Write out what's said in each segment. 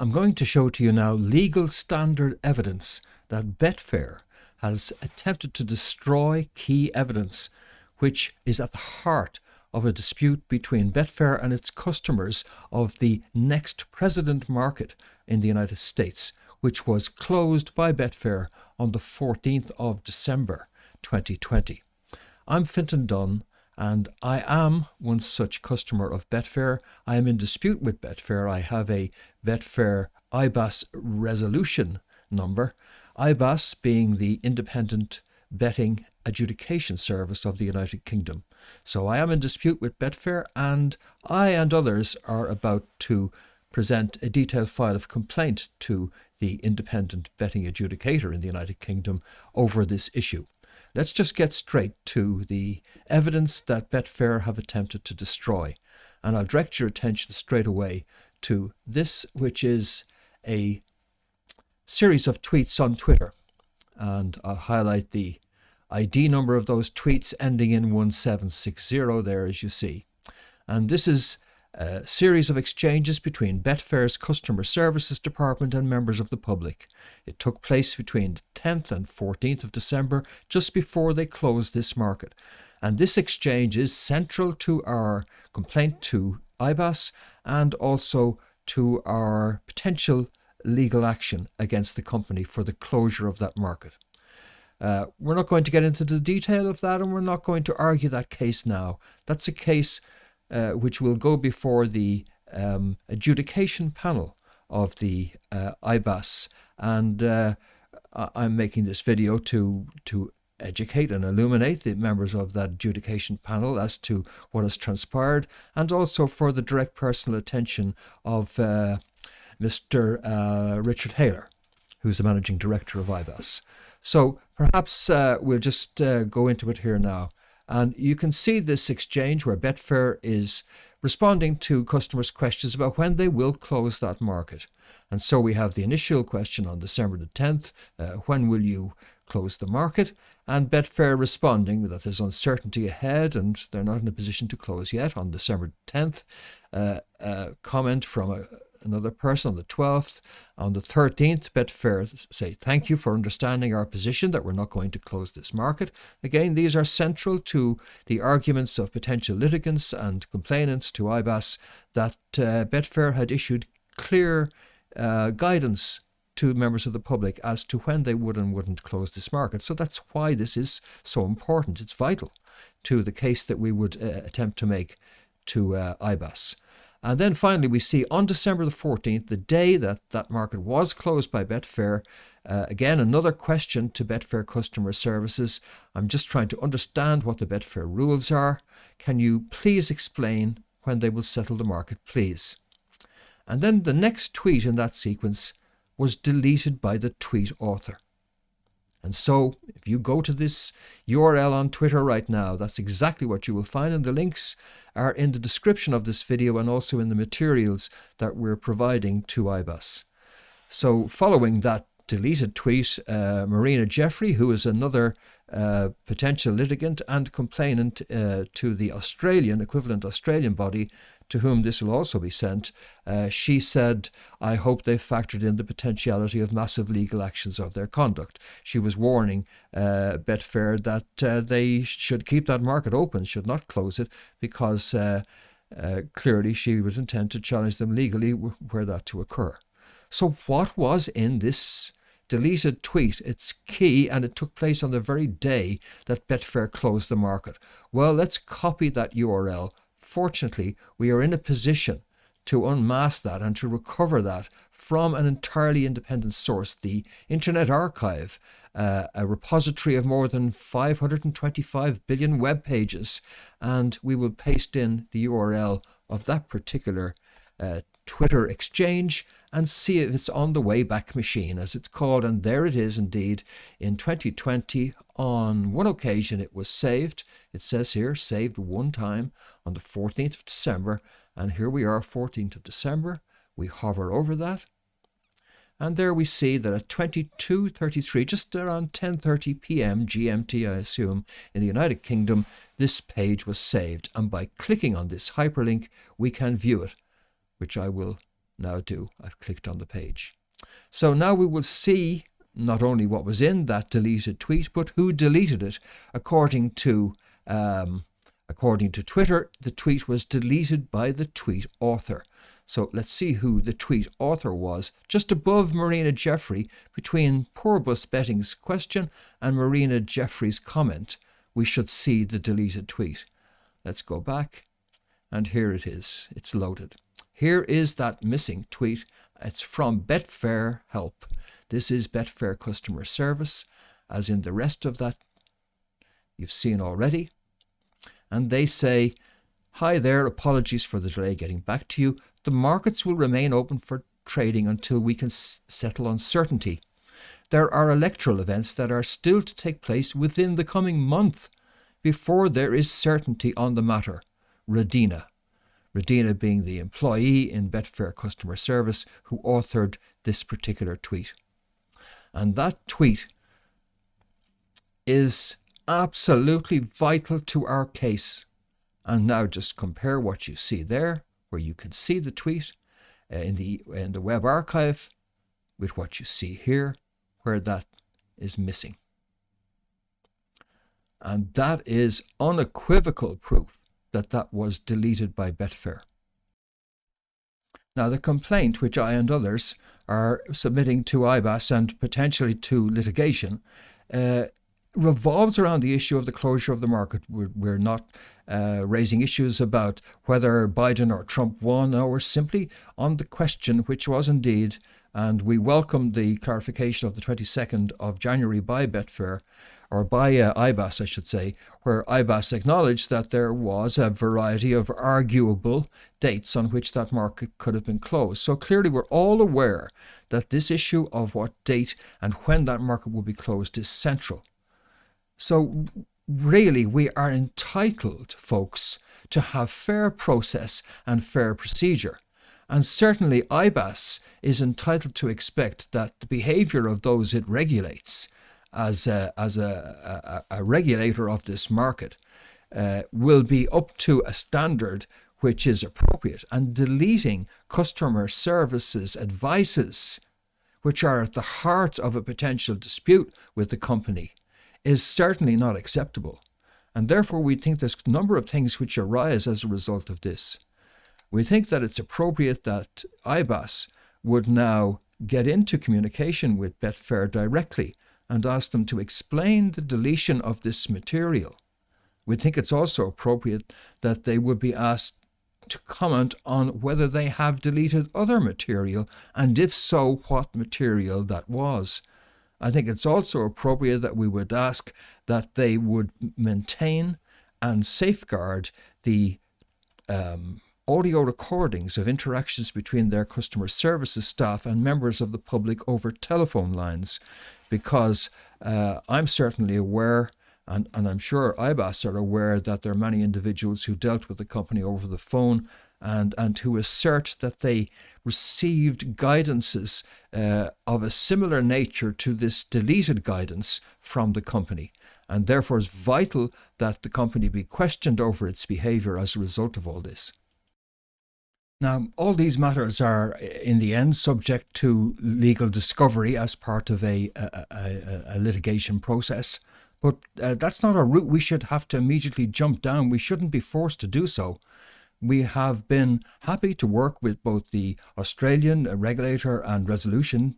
I'm going to show to you now legal standard evidence that Betfair has attempted to destroy key evidence which is at the heart of a dispute between Betfair and its customers of the next president market in the United States, which was closed by Betfair on the 14th of December 2020. I'm Fintan Dunne, and I am one such customer of Betfair. I am in dispute with Betfair. I have a Betfair IBAS resolution number, IBAS being the Independent Betting Adjudication Service of the United Kingdom. So I am in dispute with Betfair, and I and others are about to present a detailed file of complaint to the Independent Betting Adjudicator in the United Kingdom over this issue. Let's just get straight to the evidence that Betfair have attempted to destroy. And I'll direct your attention straight away to this, which is a series of tweets on Twitter. And I'll highlight the ID number of those tweets ending in 1760 there, as you see. And this is a series of exchanges between Betfair's Customer Services Department and members of the public. It took place between the 10th and 14th of December, just before they closed this market. And this exchange is central to our complaint to IBAS and also to our potential legal action against the company for the closure of that market. We're not going to get into the detail of that, and we're not going to argue that case now. That's a case which will go before the adjudication panel of the IBAS, and I'm making this video to educate and illuminate the members of that adjudication panel as to what has transpired, and also for the direct personal attention of Mr. Richard Haler, who's the managing director of IBAS. So perhaps we'll just go into it here now. And you can see this exchange where Betfair is responding to customers' questions about when they will close that market. And so we have the initial question on December the 10th, when will you close the market? And Betfair responding that there's uncertainty ahead and they're not in a position to close yet on December 10th. Comment from another person on the 12th. On the 13th, Betfair say, thank you for understanding our position that we're not going to close this market. Again, these are central to the arguments of potential litigants and complainants to IBAS that Betfair had issued clear guidance to members of the public as to when they would and wouldn't close this market. So that's why this is so important. It's vital to the case that we would attempt to make to IBAS. And then finally, we see on December the 14th, the day that that market was closed by Betfair, again, another question to Betfair Customer Services. I'm just trying to understand what the Betfair rules are. Can you please explain when they will settle the market, please? And then the next tweet in that sequence was deleted by the tweet author. And so if you go to this URL on Twitter right now, that's exactly what you will find. And the links are in the description of this video and also in the materials that we're providing to IBAS. So following that deleted tweet, Marina Jeffrey, who is another potential litigant and complainant to the equivalent Australian body to whom this will also be sent, she said, I hope they've factored in the potentiality of massive legal actions of their conduct. She was warning Betfair that they should keep that market open, should not close it, because clearly she would intend to challenge them legally were that to occur. So what was in this deleted tweet? It's key, and it took place on the very day that Betfair closed the market. Well, let's copy that URL. Fortunately, we are in a position to unmask that and to recover that from an entirely independent source, the Internet Archive, a repository of more than 525 billion web pages. And we will paste in the URL of that particular Twitter exchange and see if it's on the Wayback Machine, as it's called. And there it is indeed. In 2020, on one occasion it was saved. It says here, saved one time on the 14th of December. And here we are, 14th of December. We hover over that. And there we see that at 22:33, just around 10:30 p.m. GMT, I assume, in the United Kingdom, this page was saved. And by clicking on this hyperlink, we can view it, which I will now do. I've clicked on the page. So now we will see not only what was in that deleted tweet, but who deleted it. According to Twitter, the tweet was deleted by the tweet author. So let's see who the tweet author was. Just above Marina Jeffrey, between Poor Bus Betting's question and Marina Jeffrey's comment, we should see the deleted tweet. Let's go back, and here it is. It's loaded. Here is that missing tweet. It's from Betfair Help. This is Betfair customer service, as in the rest of that you've seen already. And they say, "Hi there, apologies for the delay getting back to you. The markets will remain open for trading until we can settle uncertainty. There are electoral events that are still to take place within the coming month before there is certainty on the matter. Radina." Radina being the employee in Betfair customer service who authored this particular tweet. And that tweet is absolutely vital to our case. And now just compare what you see there, where you can see the tweet in the web archive, with what you see here, where that is missing. And that is unequivocal proof that that was deleted by Betfair. Now, the complaint which I and others are submitting to IBAS and potentially to litigation revolves around the issue of the closure of the market. We're not raising issues about whether Biden or Trump won. No, we're simply on the question, which was indeed, and we welcome the clarification of the 22nd of January by Betfair, or by IBAS, I should say, where IBAS acknowledged that there was a variety of arguable dates on which that market could have been closed. So clearly we're all aware that this issue of what date and when that market will be closed is central. So really we are entitled, folks, to have fair process and fair procedure. And certainly IBAS is entitled to expect that the behaviour of those it regulates as a regulator of this market will be up to a standard which is appropriate. And deleting customer services advices, which are at the heart of a potential dispute with the company, is certainly not acceptable. And therefore we think there's a number of things which arise as a result of this. We think that it's appropriate that IBAS would now get into communication with Betfair directly and ask them to explain the deletion of this material. We think it's also appropriate that they would be asked to comment on whether they have deleted other material, and if so, what material that was. I think it's also appropriate that we would ask that they would maintain and safeguard the audio recordings of interactions between their customer services staff and members of the public over telephone lines, because I'm certainly aware, and I'm sure IBAS are aware, that there are many individuals who dealt with the company over the phone and who assert that they received guidances of a similar nature to this deleted guidance from the company. And therefore it's vital that the company be questioned over its behaviour as a result of all this. Now, all these matters are, in the end, subject to legal discovery as part of a litigation process. But that's not a route we should have to immediately jump down. We shouldn't be forced to do so. We have been happy to work with both the Australian regulator and resolution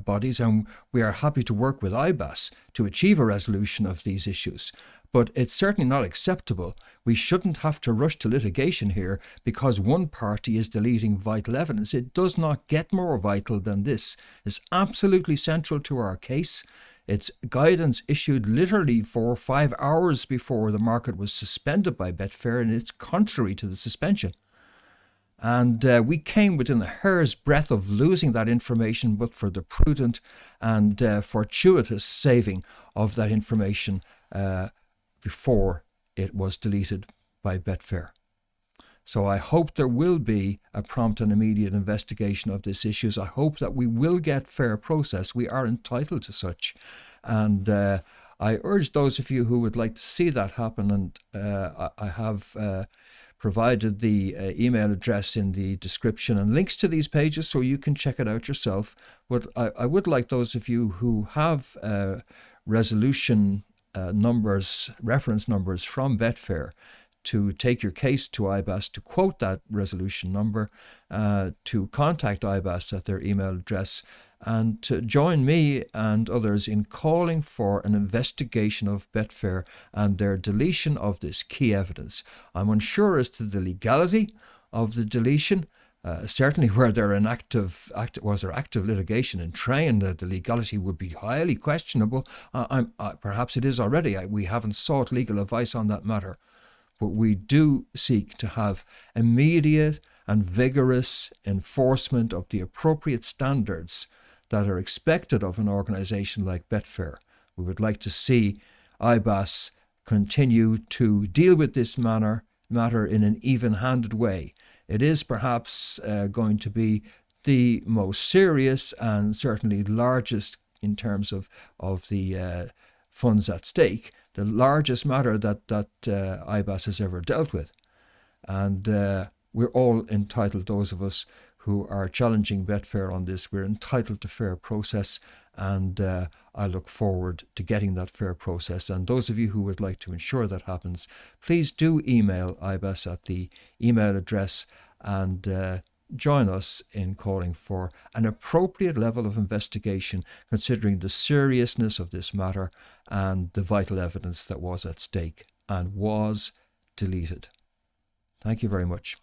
bodies, and we are happy to work with IBAS to achieve a resolution of these issues. But it's certainly not acceptable. We shouldn't have to rush to litigation here because one party is deleting vital evidence. It does not get more vital than this. It's absolutely central to our case. It's guidance issued literally 4 or 5 hours before the market was suspended by Betfair, and it's contrary to the suspension. And we came within a hair's breadth of losing that information, but for the prudent and fortuitous saving of that information before it was deleted by Betfair. So I hope there will be a prompt and immediate investigation of these issues. I hope that we will get fair process. We are entitled to such. And I urge those of you who would like to see that happen, and I have provided the email address in the description and links to these pages so you can check it out yourself. But I would like those of you who have resolution numbers, reference numbers from Betfair, to take your case to IBAS, to quote that resolution number, to contact IBAS at their email address, and to join me and others in calling for an investigation of Betfair and their deletion of this key evidence. I'm unsure as to the legality of the deletion. Certainly where there was there active litigation in train, the legality would be highly questionable. Perhaps it is already. We haven't sought legal advice on that matter. But we do seek to have immediate and vigorous enforcement of the appropriate standards that are expected of an organisation like Betfair. We would like to see IBAS continue to deal with this matter in an even-handed way. It is perhaps going to be the most serious and certainly largest in terms of the funds at stake, the largest matter that IBAS has ever dealt with. And we're all entitled, those of us who are challenging Betfair on this, we're entitled to fair process, and I look forward to getting that fair process. And those of you who would like to ensure that happens, please do email IBAS at the email address and join us in calling for an appropriate level of investigation considering the seriousness of this matter and the vital evidence that was at stake and was deleted. Thank you very much.